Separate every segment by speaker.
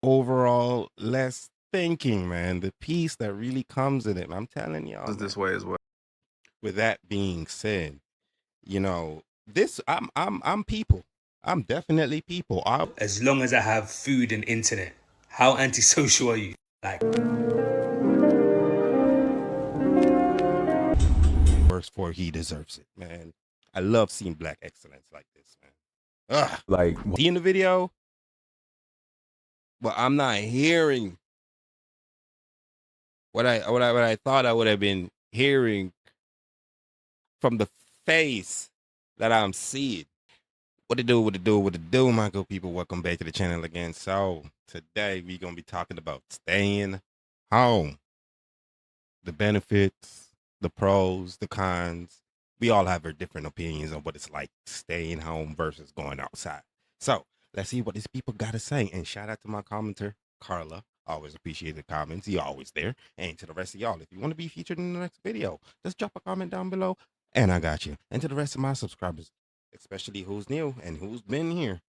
Speaker 1: overall less thinking, man. The peace that really comes in it. I'm telling y'all, man.
Speaker 2: This way as well.
Speaker 1: With that being said, I'm people. I'm definitely people.
Speaker 3: As long as I have food and internet. How antisocial are you? Like,
Speaker 1: works for, he deserves it, man. I love seeing black excellence like this, man. Ugh.
Speaker 2: Like,
Speaker 1: See in the video, but I'm not hearing what I thought I would have been hearing from the face that I'm seeing. What it do, my good people? Welcome back to the channel again. So today we're gonna be talking about staying home. The benefits, the pros, the cons. We all have our different opinions on what it's like staying home versus going outside. So let's see what these people got to say. And shout out to my commenter, Carla. Always appreciate the comments. You're always there. And to the rest of y'all, if you want to be featured in the next video, just drop a comment down below and I got you. And to the rest of my subscribers, especially who's new and who's been here,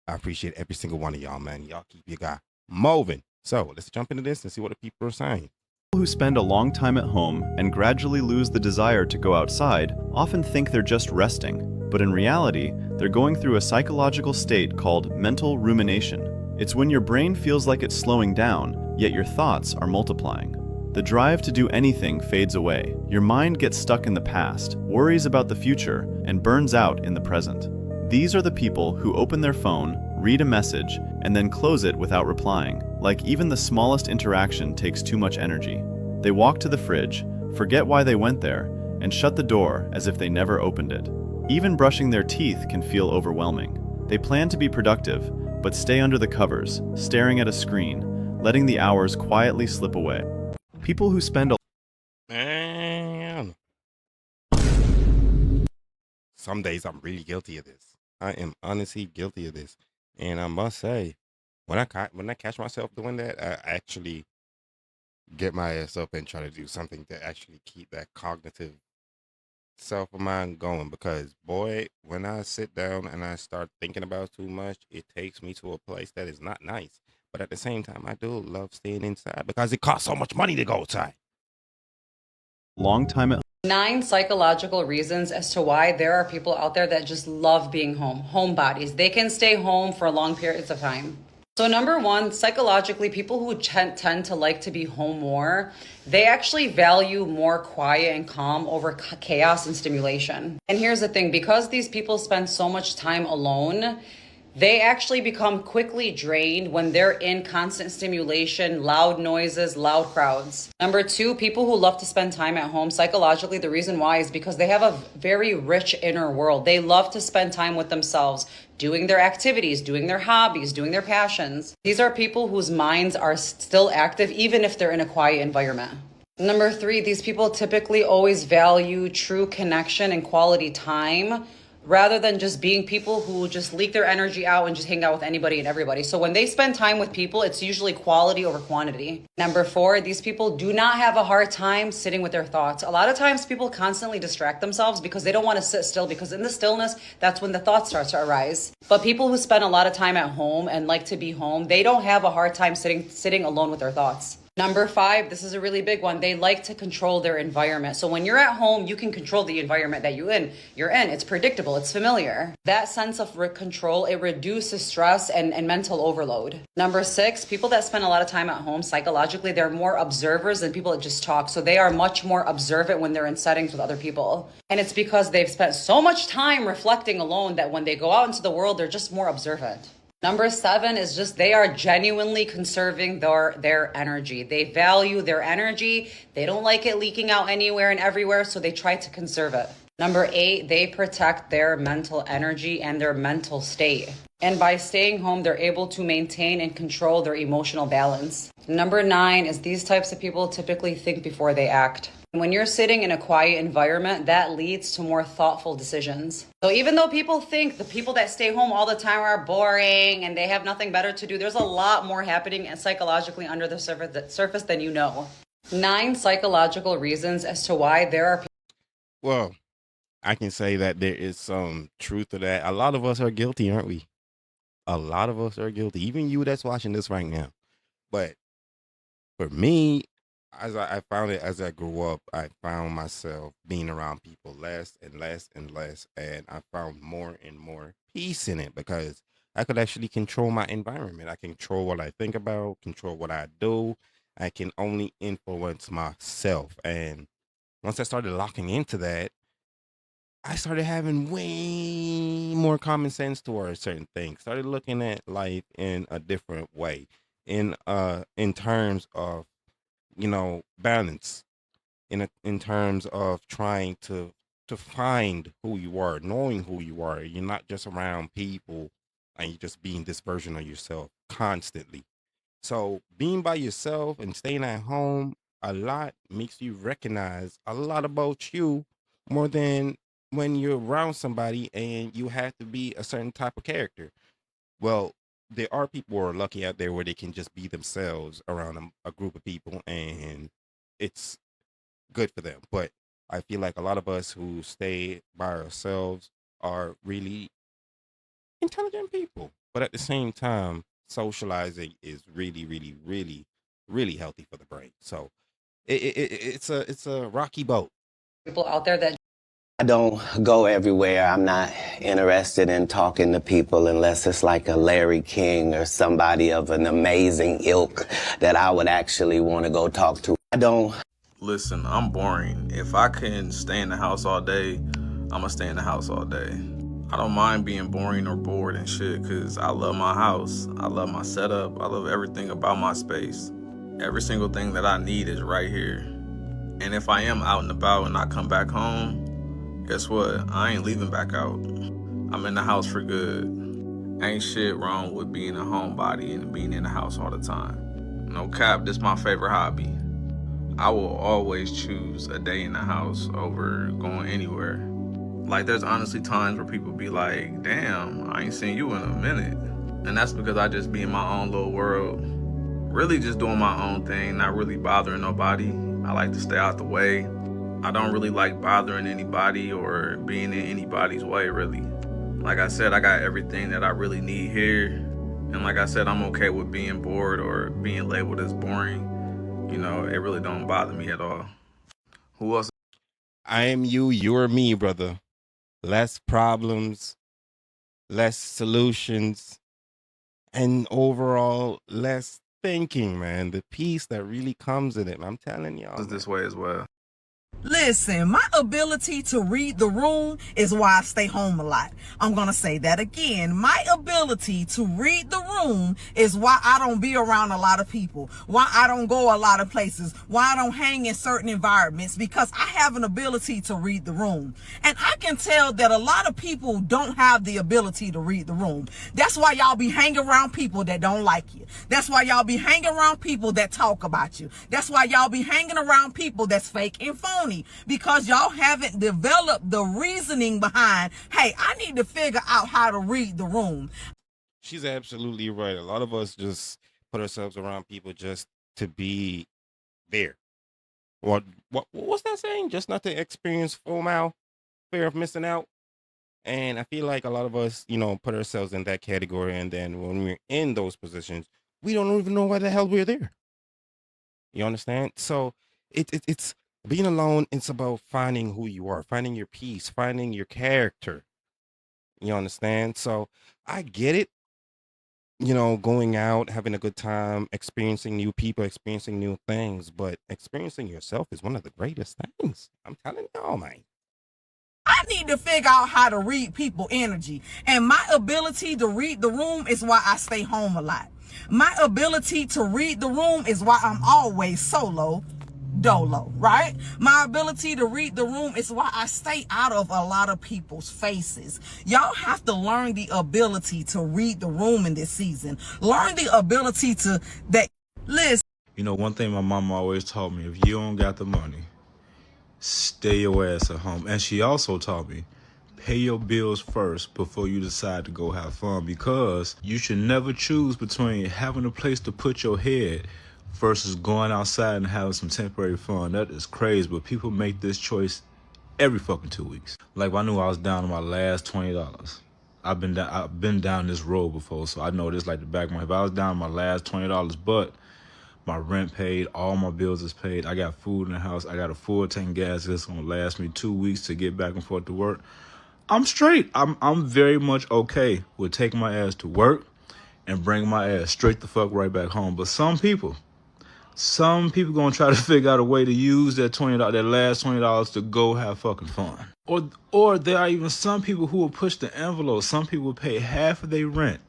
Speaker 1: I appreciate every single one of y'all, man. Y'all keep your guy moving. So let's jump into this and see what the people are saying.
Speaker 4: People who spend a long time at home and gradually lose the desire to go outside often think they're just resting, but in reality, they're going through a psychological state called mental rumination. It's when your brain feels like it's slowing down, yet your thoughts are multiplying. The drive to do anything fades away. Your mind gets stuck in the past, worries about the future, and burns out in the present. These are the people who open their phone, read a message, and then close it without replying, like even the smallest interaction takes too much energy. They walk to the fridge, forget why they went there, and shut the door as if they never opened it. Even brushing their teeth can feel overwhelming. They plan to be productive, but stay under the covers, staring at a screen, letting the hours quietly slip away. People who spend a
Speaker 1: Man, some days I'm really guilty of this. I am honestly guilty of this, and I must say, when I catch myself doing that, I actually get my ass up and try to do something to actually keep that cognitive self of mine going. Because boy, when I sit down and I start thinking about too much, it takes me to a place that is not nice. But at the same time, I do love staying inside because it costs so much money to go outside.
Speaker 4: long time at
Speaker 5: 9 psychological reasons as to why there are people out there that just love being home, homebodies. They can stay home for long periods of time. So number 1, psychologically, people who tend to like to be home more, they actually value more quiet and calm over chaos and stimulation. And here's the thing, because these people spend so much time alone, they actually become quickly drained when they're in constant stimulation, loud noises, loud crowds. Number 2, people who love to spend time at home, psychologically, the reason why is because they have a very rich inner world. They love to spend time with themselves, doing their activities, doing their hobbies, doing their passions. These are people whose minds are still active, even if they're in a quiet environment. Number 3, these people typically always value true connection and quality time, rather than just being people who just leak their energy out and just hang out with anybody and everybody. So when they spend time with people, it's usually quality over quantity. Number 4, these people do not have a hard time sitting with their thoughts. A lot of times people constantly distract themselves because they don't want to sit still, because in the stillness, that's when the thoughts start to arise. But people who spend a lot of time at home and like to be home, they don't have a hard time sitting alone with their thoughts. Number 5, this is a really big one. They like to control their environment. So when you're at home, you can control the environment that you're in. It's predictable, it's familiar. That sense of control, it reduces stress and mental overload. Number 6, people that spend a lot of time at home, psychologically, they're more observers than people that just talk. So they are much more observant when they're in settings with other people. And it's because they've spent so much time reflecting alone that when they go out into the world, they're just more observant. Number 7 is just they are genuinely conserving their energy. They value their energy. They don't like it leaking out anywhere and everywhere, so they try to conserve it. Number 8, they protect their mental energy and their mental state. And by staying home, they're able to maintain and control their emotional balance. Number 9 is these types of people typically think before they act. When you're sitting in a quiet environment, that leads to more thoughtful decisions. So even though people think the people that stay home all the time are boring and they have nothing better to do, there's a lot more happening psychologically under the surface than you know. 9 psychological reasons as to why there are people.
Speaker 1: Well, I can say that there is some truth to that. A lot of us are guilty, aren't we? A lot of us are guilty. Even you that's watching this right now. But for me, I found it as I grew up, I found myself being around people less and less and less, and I found more and more peace in it because I could actually control my environment. I control what I think about, control what I do. I can only influence myself. And once I started locking into that, I started having way more common sense towards certain things. Started looking at life in a different way, in terms of balance, in terms of trying to find who you are, knowing who you are. You're not just around people and you're just being this version of yourself constantly. So being by yourself and staying at home a lot makes you recognize a lot about you more than when you're around somebody and you have to be a certain type of character. Well, there are people who are lucky out there where they can just be themselves around a group of people, and it's good for them. But I feel like a lot of us who stay by ourselves are really intelligent people. But at the same time, socializing is really, really, really, really healthy for the brain. So it's a rocky boat.
Speaker 5: People out there that
Speaker 2: I don't go everywhere. I'm not interested in talking to people unless it's like a Larry King or somebody of an amazing ilk that I would actually want to go talk to. I don't.
Speaker 6: Listen, I'm boring. If I can stay in the house all day, I'ma stay in the house all day. I don't mind being boring or bored and shit, cause I love my house. I love my setup. I love everything about my space. Every single thing that I need is right here. And if I am out and about and I come back home, guess what? I ain't leaving back out. I'm in the house for good. Ain't shit wrong with being a homebody and being in the house all the time. No cap, this my favorite hobby. I will always choose a day in the house over going anywhere. Like, there's honestly times where people be like, damn, I ain't seen you in a minute. And that's because I just be in my own little world, really just doing my own thing, not really bothering nobody. I like to stay out the way. I don't really like bothering anybody or being in anybody's way, really. Like I said, I got everything that I really need here. And like I said, I'm okay with being bored or being labeled as boring. You know, it really don't bother me at all. Who else?
Speaker 1: I am you, you're me, brother. Less problems, less solutions, and overall less thinking, man. The peace that really comes in it. I'm telling y'all.
Speaker 6: Is this way as well?
Speaker 7: Listen, my ability to read the room is why I stay home a lot. I'm going to say that again. My ability to read the room is why I don't be around a lot of people, why I don't go a lot of places, why I don't hang in certain environments, because I have an ability to read the room. And I can tell that a lot of people don't have the ability to read the room. That's why y'all be hanging around people that don't like you. That's why y'all be hanging around people that talk about you. That's why y'all be hanging around people that's fake and phony. Because y'all haven't developed the reasoning behind, hey, I need to figure out how to read the room.
Speaker 1: She's absolutely right. A lot of us just put ourselves around people just to be there. What's that saying? Just not to experience FOMO, fear of missing out. And I feel like a lot of us, put ourselves in that category, and then when we're in those positions, we don't even know why the hell we're there. You understand? So it's being alone. It's about finding who you are, finding your peace, finding your character. You understand? So I get it. Going out, having a good time, experiencing new people, experiencing new things, but experiencing yourself is one of the greatest things. I'm telling y'all, man.
Speaker 7: I need to figure out how to read people energy. And my ability to read the room is why I stay home a lot. My ability to read the room is why I'm always dolo, right? My ability to read the room is why I stay out of a lot of people's faces. Y'all have to learn the ability to read the room in this season. Learn the ability to listen.
Speaker 8: You know, one thing my mama always taught me, if you don't got the money, stay your ass at home. And she also taught me, pay your bills first before you decide to go have fun, because you should never choose between having a place to put your head versus going outside and having some temporary fun. That is crazy, but people make this choice every fucking 2 weeks. Like, I knew I was down to my last $20. I've been down this road before, so I know this like the back of my head. I was down to my last $20, but My rent paid, all my bills is paid. I got food in the house. I got a full tank of gas that's gonna last me 2 weeks to get back and forth to work. I'm straight. I'm very much okay with taking my ass to work and bringing my ass straight the fuck right back home. But some people gonna try to figure out a way to use that that last $20 to go have fucking fun. Or there are even some people who will push the envelope. Some people will pay half of their rent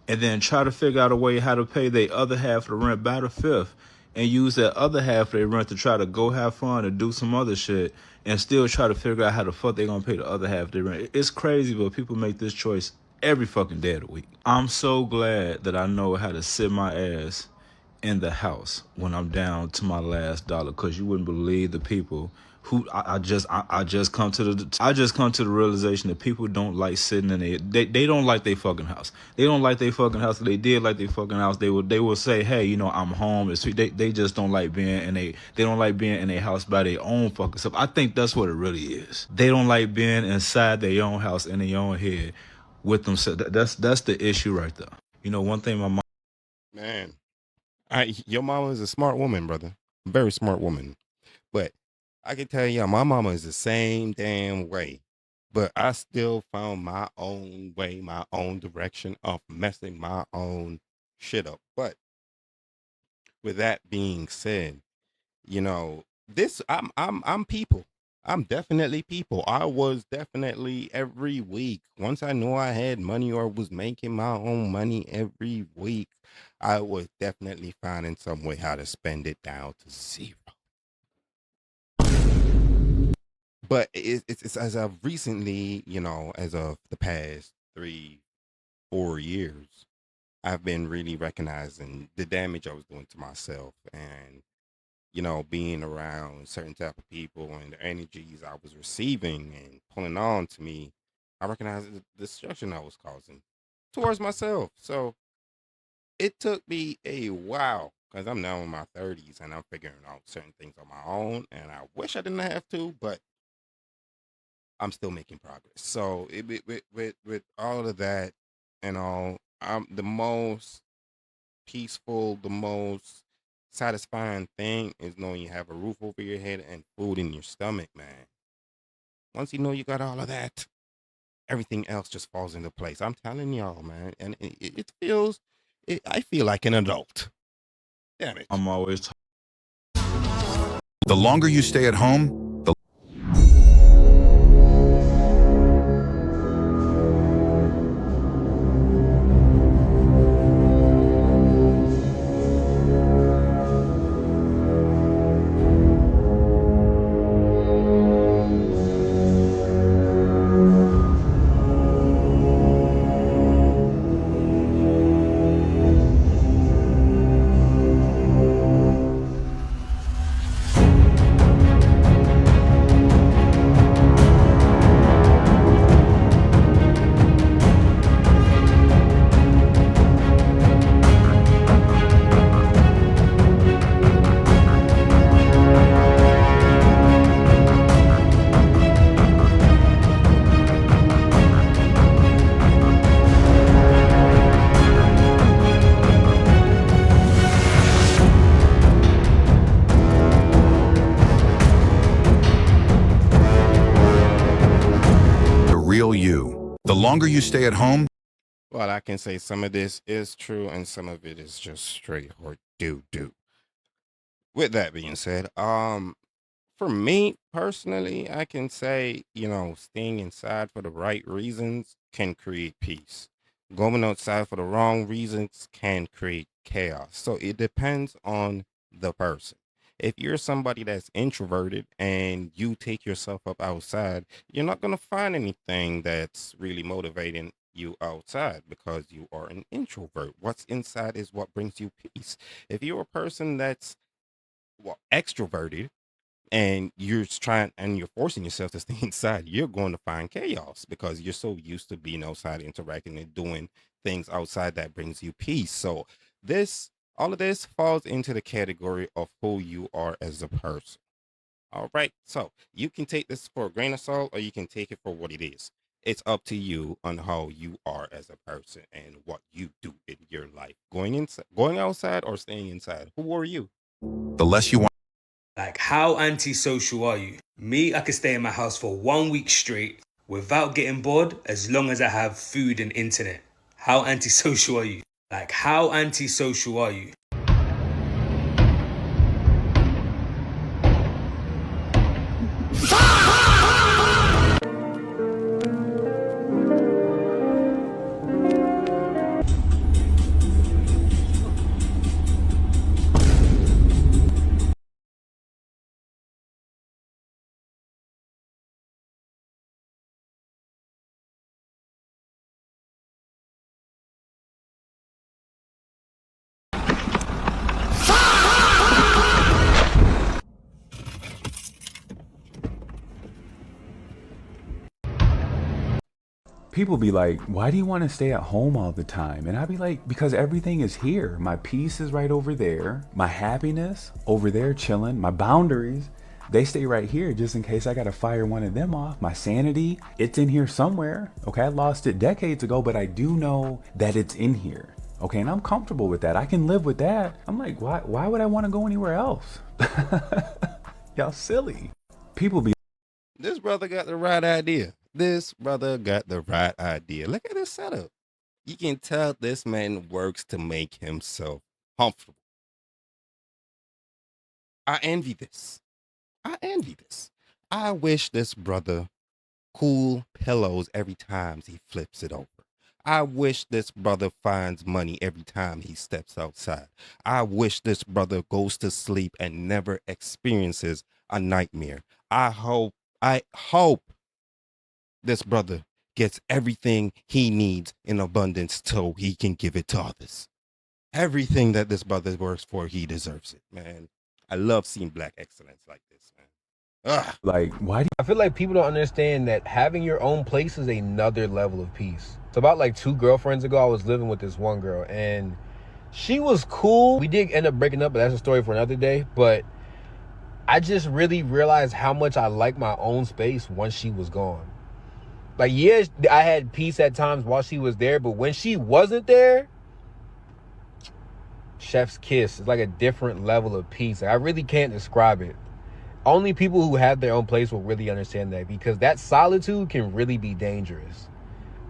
Speaker 8: and then try to figure out a way how to pay their other half of the rent by the fifth and use that other half of their rent to try to go have fun and do some other shit and still try to figure out how the fuck they gonna pay the other half of their rent. It's crazy, but people make this choice every fucking day of the week. I'm so glad that I know how to sit my ass in the house when I'm down to my last dollar, because you wouldn't believe the people who I just come to the realization that people don't like sitting in they don't like their fucking house. They don't like their fucking house. If they did like their fucking house, they will say, hey, you know, I'm home. They just don't like being in they don't like being in a house by their own fucking self. I think that's what it really is. They don't like being inside their own house in their own head with themselves. That's the issue right there. You know, one thing my mom.
Speaker 1: Man, your mama is a smart woman, brother. Very smart woman. But I can tell you, my mama is the same damn way. But I still found my own way, my own direction of messing my own shit up. But with that being said, you know, I'm people. I'm definitely people. I was definitely every week. Once I knew I had money or was making my own money every week, I was definitely finding some way how to spend it down to zero. But it's as of recently, you know, as of the past 3, 4 years, I've been really recognizing the damage I was doing to myself, and you know, being around certain type of people and the energies I was receiving and pulling on to me, I recognized the destruction I was causing towards myself. So it took me a while, because I'm now in my 30s and I'm figuring out certain things on my own. And I wish I didn't have to, but I'm still making progress. So with all of that and all, I'm the most peaceful, the most satisfying thing is knowing you have a roof over your head and food in your stomach, man. Once you know you got all of that, everything else just falls into place. I'm telling y'all, man. And it feels, I feel like an adult. Damn it.
Speaker 8: I'm always
Speaker 9: The longer you stay at home, the real you. The longer you stay at home,
Speaker 1: Well, I can say some of this is true and some of it is just straight or do. With that being said, for me personally, I can say, you know, staying inside for the right reasons can create peace. Going outside for the wrong reasons can create chaos. So it depends on the person. If you're somebody that's introverted and you take yourself up outside, you're not going to find anything that's really motivating you outside because you are an introvert. What's inside is what brings you peace. If you're a person that's, well, extroverted, and trying and you're forcing yourself to stay inside, you're going to find chaos because you're so used to being outside, interacting and doing things outside that brings you peace. So this all of this falls into the category of who you are as a person. All right. So you can take this for a grain of salt or you can take it for what it is. It's up to you on how you are as a person and what you do in your life. Going outside or staying inside. Who are you?
Speaker 9: The less you want.
Speaker 3: Like, how antisocial are you? Me, I could stay in my house for 1 week straight without getting bored as long as I have food and internet. How antisocial are you? Like, how antisocial are you?
Speaker 10: People be like, why do you want to stay at home all the time? And I'd be like, because everything is here. My peace is right over there. My happiness over there chilling. My boundaries, they stay right here just in case I got to fire one of them off. My sanity, it's in here somewhere. Okay, I lost it decades ago, but I do know that it's in here. Okay, and I'm comfortable with that. I can live with that. I'm like, why would I want to go anywhere else? Y'all silly. People be
Speaker 1: This brother got the right idea. This brother got the right idea. Look at this setup. You can tell this man works to make himself comfortable. I envy this. I envy this. I wish this brother cool pillows every time he flips it over. I wish this brother finds money every time he steps outside. I wish this brother goes to sleep and never experiences a nightmare. I hope this brother gets everything he needs in abundance so he can give it to others. Everything that this brother works for, he deserves it, man. I love seeing black excellence like this, man. Ugh.
Speaker 10: like, why do
Speaker 11: I feel like people don't understand that having your own place is another level of peace. So about like 2 girlfriends ago, I was living with this one girl and she was cool. We did end up breaking up, but that's a story for another day. But I just really realized how much I like my own space once she was gone. Like, yeah, I had peace at times while she was there, but when she wasn't there, chef's kiss. It's like a different level of peace. I really can't describe it. Only people who have their own place will really understand that, because that solitude can really be dangerous.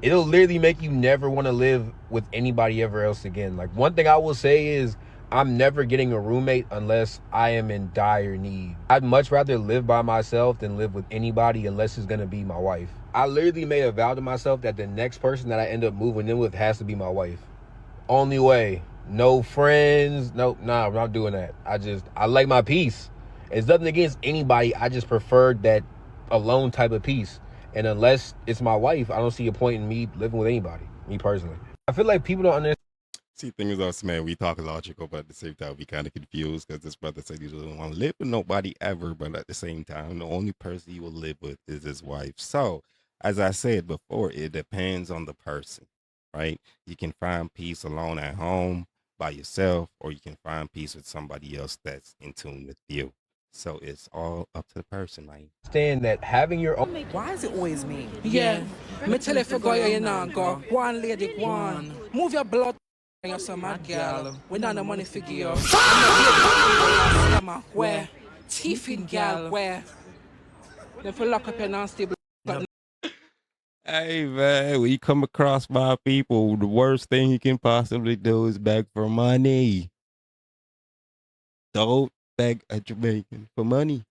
Speaker 11: It'll literally make you never want to live with anybody ever else again. Like, one thing I will say is I'm never getting a roommate unless I am in dire need. I'd much rather live by myself than live with anybody unless it's going to be my wife. I literally made a vow to myself that the next person that I end up moving in with has to be my wife. Only way. No friends. Nope. Nah, I'm not doing that. I like my peace. It's nothing against anybody. I just prefer that alone type of peace. And unless it's my wife, I don't see a point in me living with anybody. Me personally. I feel like people don't understand.
Speaker 1: See, thing is us, man, we talk logical, but at the same time, we kind of confused because this brother said he doesn't want to live with nobody ever, but at the same time, the only person he will live with is his wife. So, as I said before, it depends on the person, right? You can find peace alone at home by yourself, or you can find peace with somebody else that's in tune with you. So it's all up to the person, man.
Speaker 11: Understand that having your own.
Speaker 12: Why is it always me? Yeah. Me tell you if you go, you know, go. One lady, one. Move your blood. You're some mad girl. We don't have money figure you. Where? Teeth in girl. Where? If you lock up your non-stable.
Speaker 1: Hey, man, when you come across my people, the worst thing you can possibly do is beg for money. Don't beg a Jamaican for money.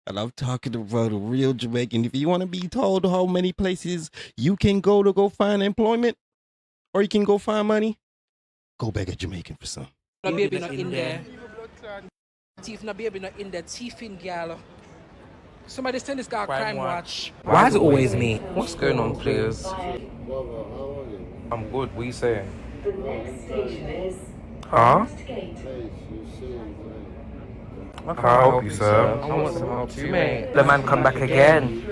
Speaker 1: And I'm talking about a real Jamaican. If you want to be told how many places you can go find employment, or you can go find money, go beg a Jamaican for some.
Speaker 12: No baby not in there. Teeth no baby not in there. Teeth in girl. Somebody send this guy a crime watch.
Speaker 13: Why is it always me? What's going on, players? I'm good. What are you saying? Huh? I can't help you, sir. I want some help too, mate. The man come back again.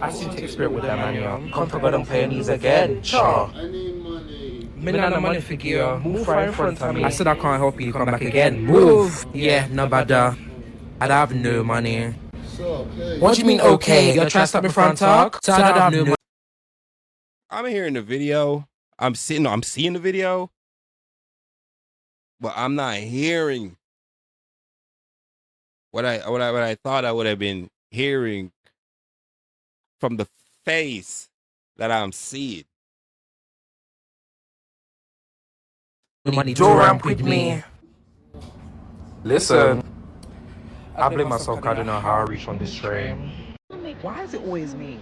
Speaker 13: I seem to take spirit with that man, yo. Come for God and pay knees again. Cha.
Speaker 12: Me not the money figure.
Speaker 13: Move right in front of me. I said I can't help you. Come back again. Move. Yeah, no bother. I have no money. What do you mean, okay? You're trying to stop me from talk? So I don't have no money.
Speaker 1: I'm hearing the video. I'm seeing the video, but I'm not hearing what I thought I would have been hearing from the face that I'm seeing.
Speaker 13: Money do ramp with me. Listen, I blame myself 'cause I don't know how I reach on this train.
Speaker 12: Why is it always me?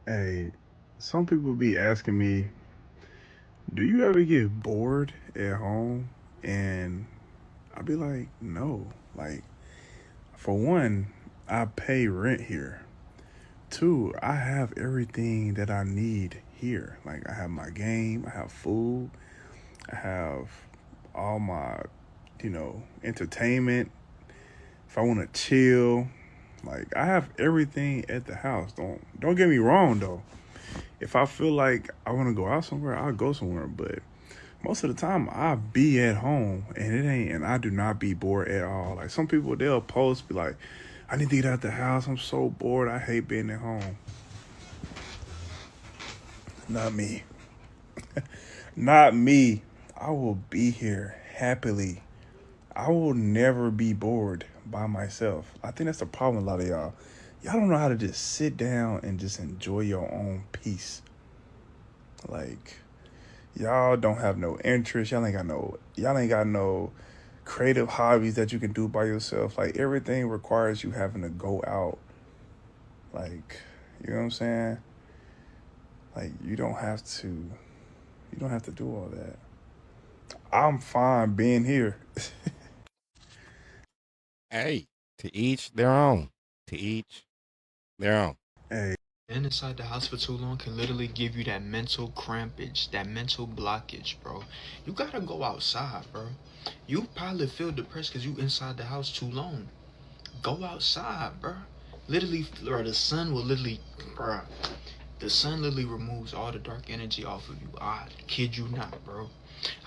Speaker 8: Hey, some people be asking me, do you ever get bored at home? And I be like, no. Like, for one, I pay rent here. Two, I have everything that I need here. Like, I have my game, I have food, I have all my, entertainment. If I want to chill, like I have everything at the house. Don't get me wrong though. If I feel like I want to go out somewhere, I'll go somewhere. But most of the time, I be at home, and I do not be bored at all. Like some people, they'll post, be like, "I need to get out the house. I'm so bored. I hate being at home." Not me. Not me. I will be here happily. I will never be bored by myself. I think that's the problem with a lot of y'all. Y'all don't know how to just sit down and just enjoy your own peace. Like, y'all don't have no interest. Y'all ain't got no creative hobbies that you can do by yourself. Like everything requires you having to go out. Like, you know what I'm saying? Like you don't have to do all that. I'm fine being here.
Speaker 1: Hey, to each their own. To each their own.
Speaker 8: Hey.
Speaker 14: Being inside the house for too long can literally give you that mental crampage, that mental blockage, bro. You gotta go outside, bro. You probably feel depressed because you inside the house too long. Go outside, bro. Literally, bro, the sun will literally, bro. The sun literally removes all the dark energy off of you. I kid you not, bro.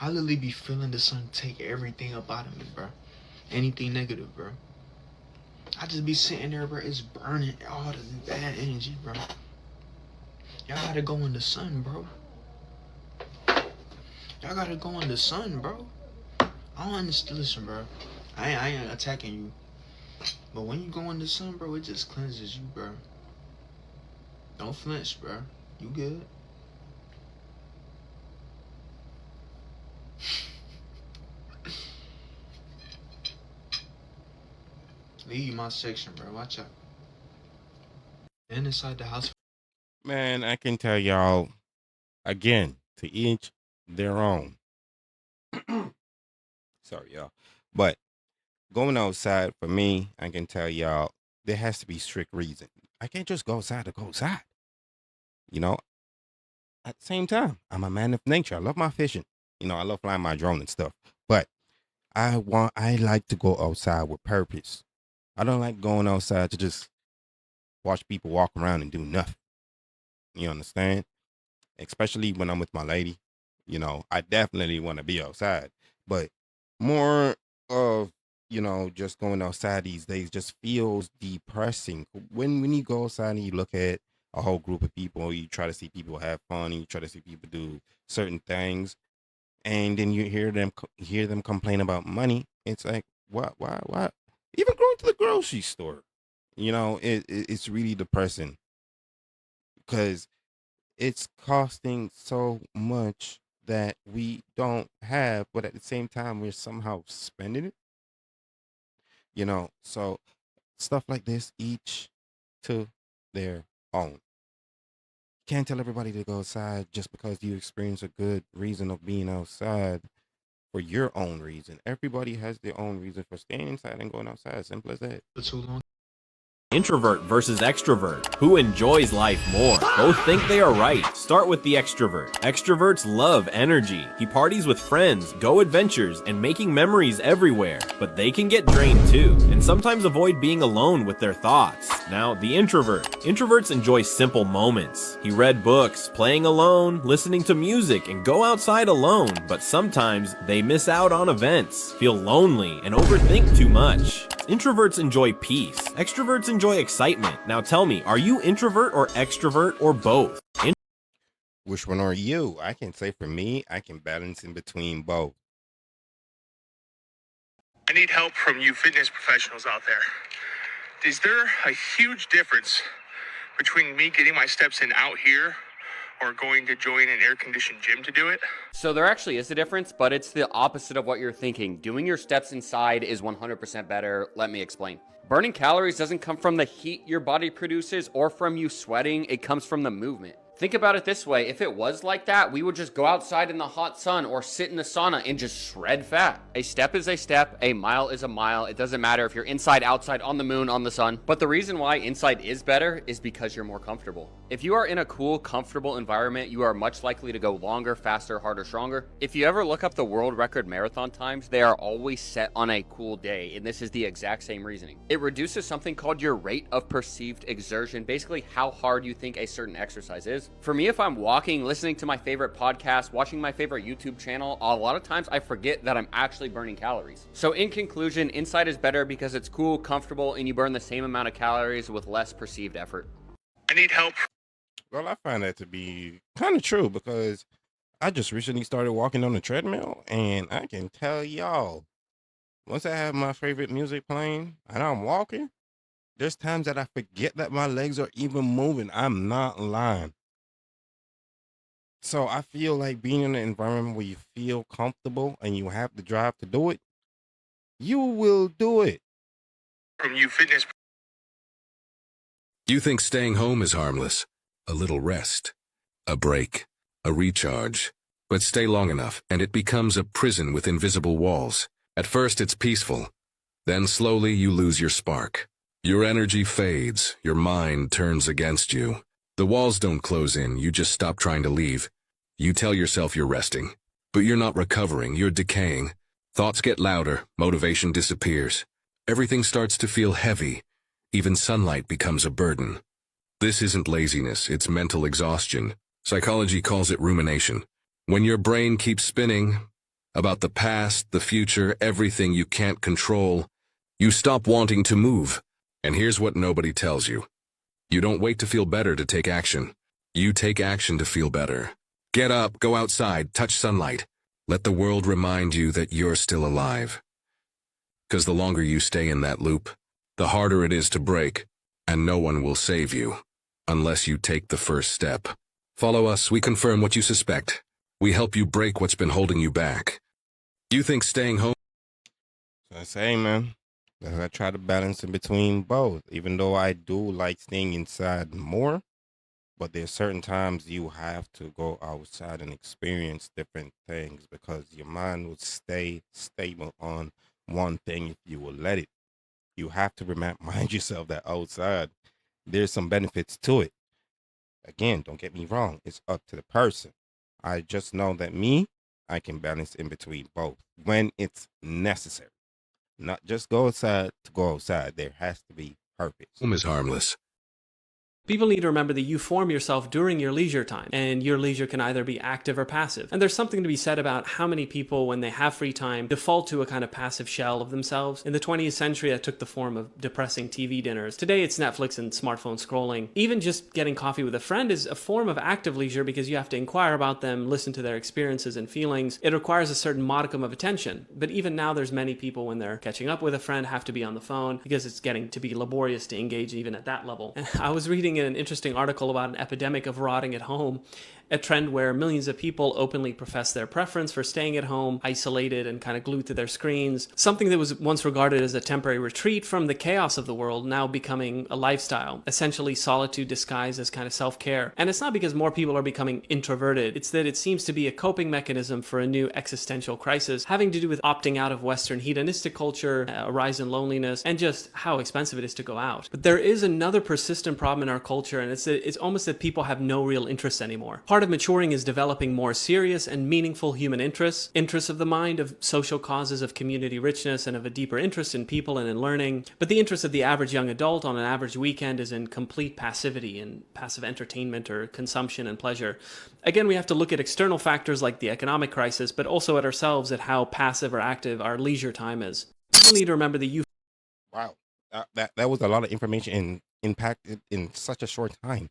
Speaker 14: I literally be feeling the sun take everything up out of me, bro. Anything negative, bro. I just be sitting there, bro. It's burning all the bad energy, bro. Y'all gotta go in the sun, bro. Y'all gotta go in the sun, bro. I don't understand. Listen, bro. I ain't attacking you. But when you go in the sun, bro, it just cleanses you, bro. Don't flinch, bro. You good. Leave my section, bro. Watch out. And inside the house.
Speaker 1: Man, I can tell y'all again, to each their own. Sorry, y'all. But going outside for me, I can tell y'all there has to be strict reason. I can't just go outside to go outside. You know, at the same time, I'm a man of nature. I love my fishing. I love flying my drone and stuff. But I like to go outside with purpose. I don't like going outside to just watch people walk around and do nothing. You understand? Especially when I'm with my lady. I definitely want to be outside. But more of, just going outside these days just feels depressing. When you go outside and you look at a whole group of people, you try to see people have fun, and you try to see people do certain things, and then you hear them complain about money. It's like, what, why? Even going to the grocery store, it's really depressing because it's costing so much that we don't have, but at the same time, we're somehow spending it. So stuff like this, each to their own. Can't tell everybody to go outside just because you experience a good reason of being outside for your own reason. Everybody has their own reason for staying inside and going outside. Simple as that.
Speaker 14: For too long.
Speaker 15: Introvert versus extrovert. Who enjoys life more? Both think they are right. Start with the extrovert. Extroverts love energy. He parties with friends, go adventures, and making memories everywhere. But they can get drained too, and sometimes avoid being alone with their thoughts. Now, the introvert. Introverts enjoy simple moments. He read books, playing alone, listening to music, and go outside alone. But sometimes they miss out on events, feel lonely, and overthink too much. Introverts enjoy peace. Extroverts enjoy excitement. Now tell me, are you introvert or extrovert or both?
Speaker 1: Which one are you? I can say for me, I can balance in between both.
Speaker 16: I need help from you fitness professionals out there. Is there a huge difference between me getting my steps in out here or going to join an air-conditioned gym to do it?
Speaker 17: So there actually is a difference, but it's the opposite of what you're thinking. Doing your steps inside is 100% better. Let me explain. Burning calories doesn't come from the heat your body produces or from you sweating. It comes from the movement. Think about it this way. If it was like that, we would just go outside in the hot sun or sit in the sauna and just shred fat. A step is a step. A mile is a mile. It doesn't matter if you're inside, outside, on the moon, on the sun. But the reason why inside is better is because you're more comfortable. If you are in a cool, comfortable environment, you are much likely to go longer, faster, harder, stronger. If you ever look up the world record marathon times, they are always set on a cool day. And this is the exact same reasoning. It reduces something called your rate of perceived exertion, basically how hard you think a certain exercise is. For me, if I'm walking, listening to my favorite podcast, watching my favorite YouTube channel, a lot of times I forget that I'm actually burning calories. So in conclusion, inside is better because it's cool, comfortable, and you burn the same amount of calories with less perceived effort.
Speaker 16: I need help.
Speaker 1: Well, I find that to be kind of true because I just recently started walking on the treadmill, and I can tell y'all, once I have my favorite music playing and I'm walking, there's times that I forget that my legs are even moving. I'm not lying. So I feel like being in an environment where you feel comfortable and you have the drive to do it, you will do it.
Speaker 16: From you fitness.
Speaker 9: You think staying home is harmless. A little rest, a break, a recharge. But stay long enough and it becomes a prison with invisible walls. At first it's peaceful. Then slowly you lose your spark. Your energy fades, your mind turns against you. The walls don't close in, you just stop trying to leave. You tell yourself you're resting, but you're not recovering, you're decaying. Thoughts get louder, motivation disappears. Everything starts to feel heavy. Even sunlight becomes a burden. This isn't laziness, it's mental exhaustion. Psychology calls it rumination. When your brain keeps spinning about the past, the future, everything you can't control, you stop wanting to move. And here's what nobody tells you. You don't wait to feel better to take action. You take action to feel better. Get up, go outside, touch sunlight. Let the world remind you that you're still alive. 'Cause the longer you stay in that loop, the harder it is to break, and no one will save you, unless you take the first step. Follow us, we confirm what you suspect. We help you break what's been holding you back. You think staying home...
Speaker 1: So I say, man, that I try to balance in between both, even though I do like staying inside more. But there's certain times you have to go outside and experience different things because your mind will stay stable on one thing if you will let it. You have to remind yourself that outside, there's some benefits to it. Again, don't get me wrong. It's up to the person. I just know that I can balance in between both when it's necessary. Not just go outside to go outside. There has to be purpose.
Speaker 9: Home is harmless.
Speaker 18: People need to remember that you form yourself during your leisure time, and your leisure can either be active or passive. And there's something to be said about how many people, when they have free time, default to a kind of passive shell of themselves. In the 20th century, that took the form of depressing TV dinners. Today, it's Netflix and smartphone scrolling. Even just getting coffee with a friend is a form of active leisure because you have to inquire about them, listen to their experiences and feelings. It requires a certain modicum of attention. But even now, there's many people, when they're catching up with a friend, have to be on the phone because it's getting to be laborious to engage even at that level. And I was reading an interesting article about an epidemic of rotting at home, a trend where millions of people openly profess their preference for staying at home, isolated and kind of glued to their screens. Something that was once regarded as a temporary retreat from the chaos of the world now becoming a lifestyle, essentially solitude disguised as kind of self-care. And it's not because more people are becoming introverted, it's that it seems to be a coping mechanism for a new existential crisis having to do with opting out of Western hedonistic culture, a rise in loneliness, and just how expensive it is to go out. But there is another persistent problem in our culture, and it's almost that people have no real interest anymore. Part of maturing is developing more serious and meaningful human interests of the mind, of social causes, of community richness, and of a deeper interest in people and in learning. But the interest of the average young adult on an average weekend is in complete passivity and passive entertainment or consumption and pleasure. Again, we have to look at external factors like the economic crisis, but also at ourselves, at how passive or active our leisure time is. We need to remember the youth.
Speaker 1: Wow, that was a lot of information and impacted in such a short time.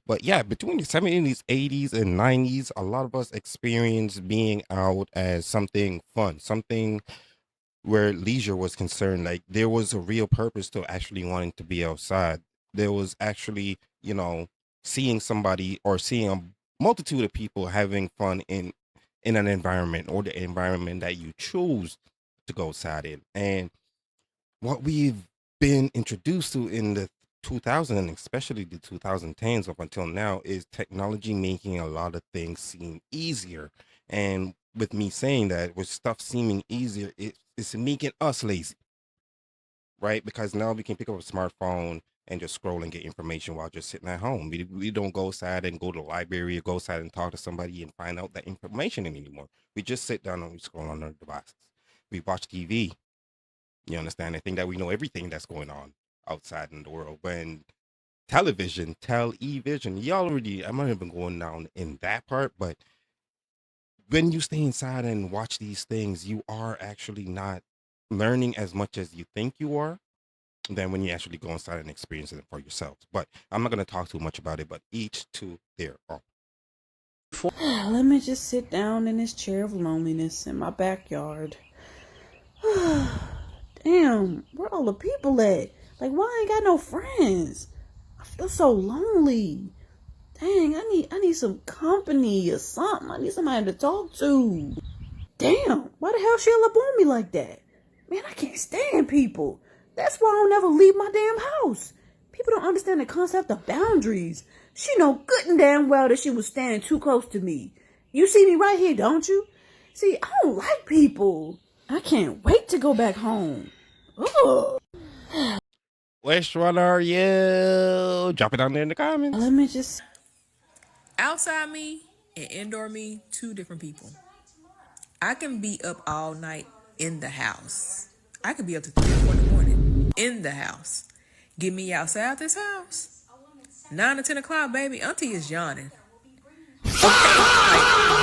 Speaker 1: But yeah, between the 70s, 80s, and 90s, a lot of us experienced being out as something fun, something where leisure was concerned. Like there was a real purpose to actually wanting to be outside. There was actually, seeing somebody or seeing a multitude of people having fun in an environment or the environment that you choose to go outside in. And what we've been introduced to in the 2000s and especially the 2010s up until now is technology making a lot of things seem easier. And with me saying that, with stuff seeming easier, it's making us lazy, right? Because now we can pick up a smartphone and just scroll and get information while just sitting at home. We don't go outside and go to the library or go outside and talk to somebody and find out that information anymore. We just sit down and we scroll on our devices. We watch TV. You understand? I think that we know everything that's going on outside in the world. When television, I'm not even going down in that part, but when you stay inside and watch these things, you are actually not learning as much as you think you are than when you actually go inside and experience it for yourselves. But I'm not going to talk too much about it, but each to their own.
Speaker 19: Let me just sit down in this chair of loneliness in my backyard. Damn, where all the people at? Like, why I ain't got no friends? I feel so lonely. Dang, I need some company or something. I need somebody to talk to. Damn, why the hell she all up on me like that? Man, I can't stand people. That's why I don't ever leave my damn house. People don't understand the concept of boundaries. She know good and damn well that she was standing too close to me. You see me right here, don't you? See, I don't like people. I can't wait to go back home. Ugh.
Speaker 1: Which one are you? Drop it down there in the comments.
Speaker 19: Let me just...
Speaker 20: Outside me and indoor me, two different people. I can be up all night in the house. I could be up to 3 or 4 in the morning in the house. Get me outside this house. 9 or 10 o'clock, baby. Auntie is yawning. Like,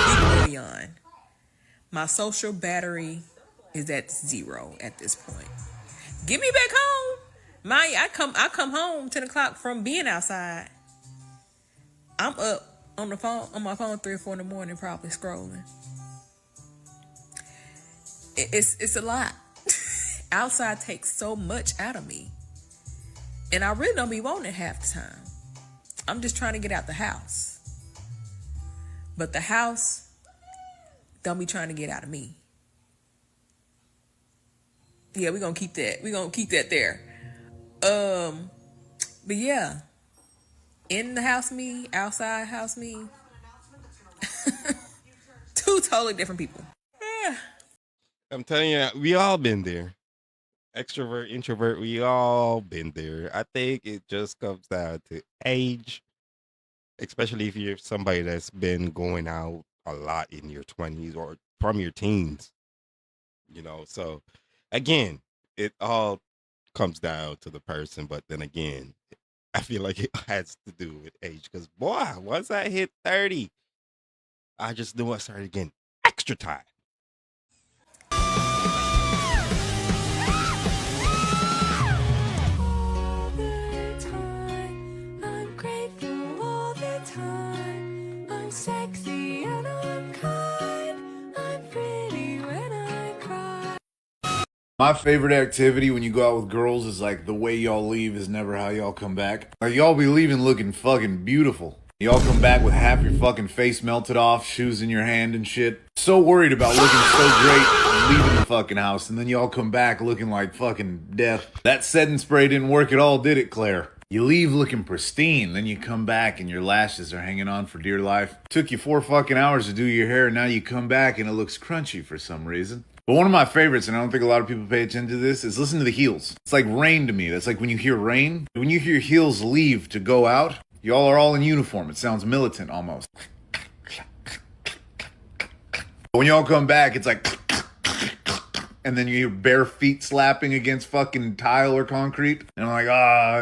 Speaker 20: big boy yawn. My social battery is at 0 at this point. Get me back home. I come home 10 o'clock from being outside. I'm up on my phone 3 or 4 in the morning, probably scrolling. It's a lot. Outside takes so much out of me. And I really don't be wanting it half the time. I'm just trying to get out the house. But the house don't be trying to get out of me. Yeah, we're gonna keep that. We're gonna keep that there. But yeah. In the house me, outside house me. Two totally different people. Yeah.
Speaker 1: I'm telling you, we all been there. Extrovert, introvert, we all been there. I think it just comes down to age, especially if you're somebody that's been going out a lot in your 20s or from your teens. So again, it all comes down to the person, but then again, I feel like it has to do with age because boy, once I hit 30, I just knew I started getting extra tired.
Speaker 21: Sexy and I'm kind. I'm pretty when I cry.
Speaker 22: My favorite activity when you go out with girls is like the way y'all leave is never how y'all come back. Like y'all be leaving looking fucking beautiful. Y'all come back with half your fucking face melted off, shoes in your hand and shit. So worried about looking so great leaving the fucking house, and then y'all come back looking like fucking death. That setting spray didn't work at all, did it, Claire? You leave looking pristine, then you come back and your lashes are hanging on for dear life. Took you 4 fucking hours to do your hair, and now you come back and it looks crunchy for some reason. But one of my favorites, and I don't think a lot of people pay attention to this, is listen to the heels. It's like rain to me. That's like when you hear rain. When you hear heels leave to go out, y'all are all in uniform. It sounds militant almost. When y'all come back, it's like... And then you hear bare feet slapping against fucking tile or concrete. And I'm like,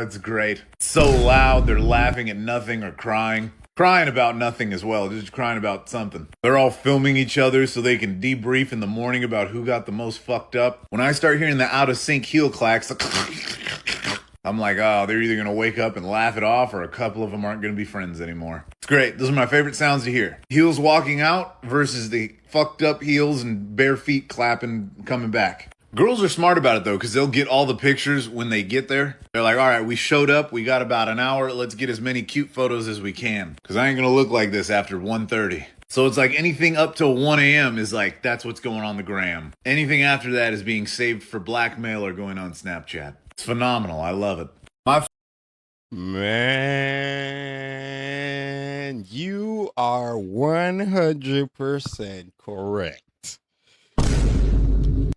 Speaker 22: it's great. It's so loud, they're laughing at nothing or crying. Crying about nothing as well, just crying about something. They're all filming each other so they can debrief in the morning about who got the most fucked up. When I start hearing the out-of-sync heel clacks, I'm like, they're either gonna wake up and laugh it off, or a couple of them aren't gonna be friends anymore. It's great. Those are my favorite sounds to hear. Heels walking out versus the fucked up heels and bare feet clapping coming back. Girls are smart about it though, because they'll get all the pictures when they get there. They're like, all right, we showed up, we got about an hour, let's get as many cute photos as we can, because I ain't gonna look like this after 1:30. So it's like anything up till 1 a.m. is like, that's what's going on the gram. Anything after that is being saved for blackmail or going on Snapchat. It's phenomenal. I love it.
Speaker 1: Man, you are 100% correct.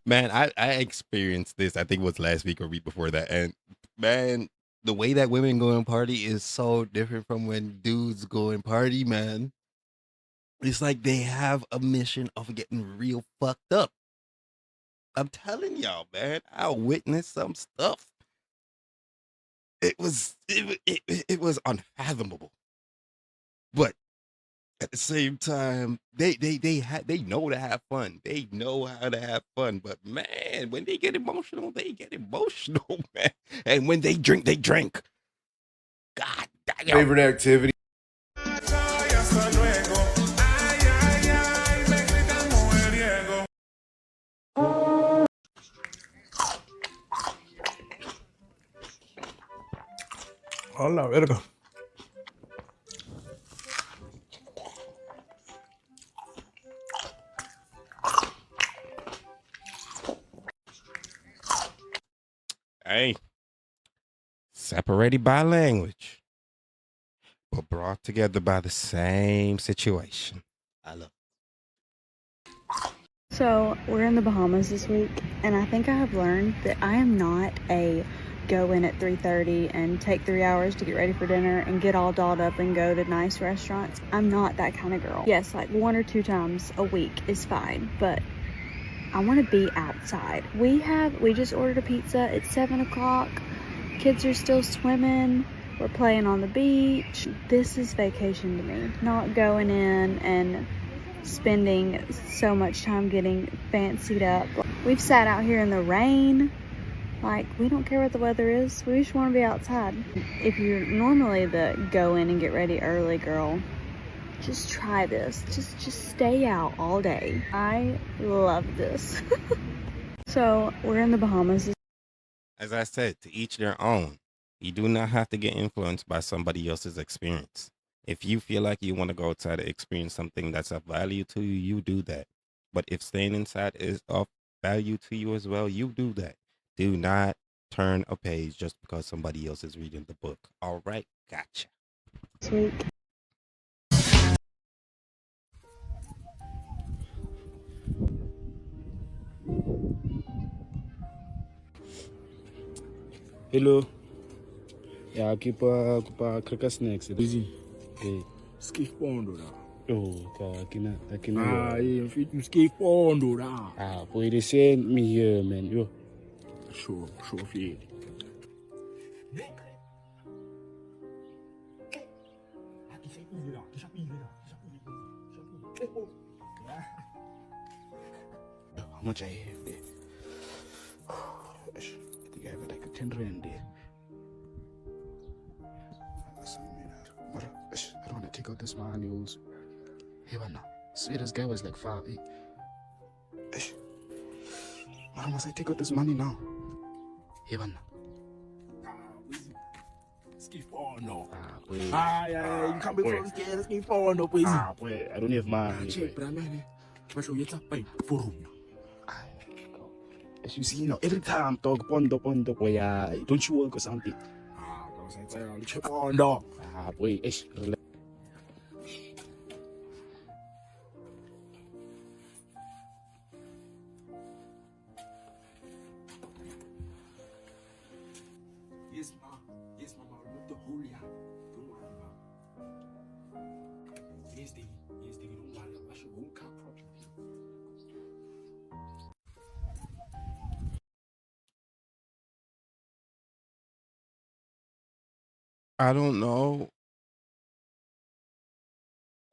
Speaker 1: Man, I experienced this, I think it was last week or week before that. And man, the way that women go and party is so different from when dudes go and party, man. It's like they have a mission of getting real fucked up. I'm telling y'all, man, I witnessed some stuff. It was unfathomable. But at the same time, they know to have fun. They know how to have fun. But man, when they get emotional, man. And when they drink, they drink. God damn.
Speaker 22: Favorite activity?
Speaker 12: Hola, verga.
Speaker 1: Hey, separated by language, but brought together by the same situation. I love it.
Speaker 4: So we're in the Bahamas this week, and I think I have learned that I am not a go in at 3:30 and take 3 hours to get ready for dinner and get all dolled up and go to nice restaurants. I'm not that kind of girl. Yes, like 1 or 2 times a week is fine, but I want to be outside. We just ordered a pizza. It's 7 o'clock. Kids are still swimming. We're playing on the beach. This is vacation to me. Not going in and spending so much time getting fancied up. We've sat out here in the rain. Like, we don't care what the weather is. We just want to be outside. If you're normally the go in and get ready early girl, just try this. Just stay out all day. I love this. So we're in the Bahamas.
Speaker 1: As I said, to each their own. You do not have to get influenced by somebody else's experience. If you feel like you want to go outside to experience something that's of value to you, you do that. But if staying inside is of value to you as well, you do that. Do not turn a page just because somebody else is reading the book. All right, gotcha.
Speaker 4: Sweet.
Speaker 5: Hello. Yeah, keep cracker snacks. Busy. Hey.
Speaker 12: Skiff pondo da.
Speaker 5: Oh, kina.
Speaker 12: Yeah, fit skiff pondo da.
Speaker 5: Boy, they send me here, man. Yo.
Speaker 12: Sure, feed.
Speaker 5: How much I have there? I think I have like a 10 rand there. I don't want to take out this manuals. Hey, man, see, this guy was like 5'8". Why must I take out this money now? Hey, man. Schifono.
Speaker 2: Wait.
Speaker 5: You can't be from scared. Schifono, please.
Speaker 2: Wait, I don't have mine.
Speaker 5: Check, but I mean, mas eu ia tapar forum. As you see, every time dog pondo, boy, don't you work or something? Pondo. Boy, Yes, mama, look the whole yard. Don't worry, mama. Yes, Diggy, don't worry. I should won't car properly.
Speaker 1: I don't know.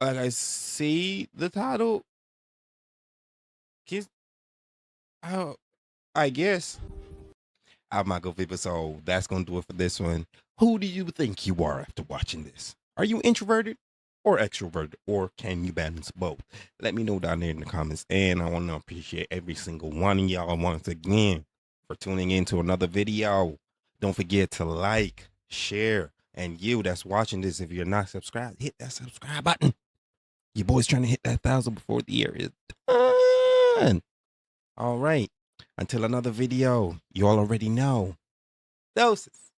Speaker 1: Like I see the title. Kiss. I guess. I'm my good people. So that's gonna do it for this one. Who do you think you are after watching this? Are you introverted or extroverted, or can you balance both? Let me know down there in the comments. And I want to appreciate every single one of y'all once again for tuning in to another video. Don't forget to like, share, and you that's watching this, if you're not subscribed, hit that subscribe button. Your boy's trying to hit that 1,000 before the year is done. All right. Until another video, you all already know. Doses.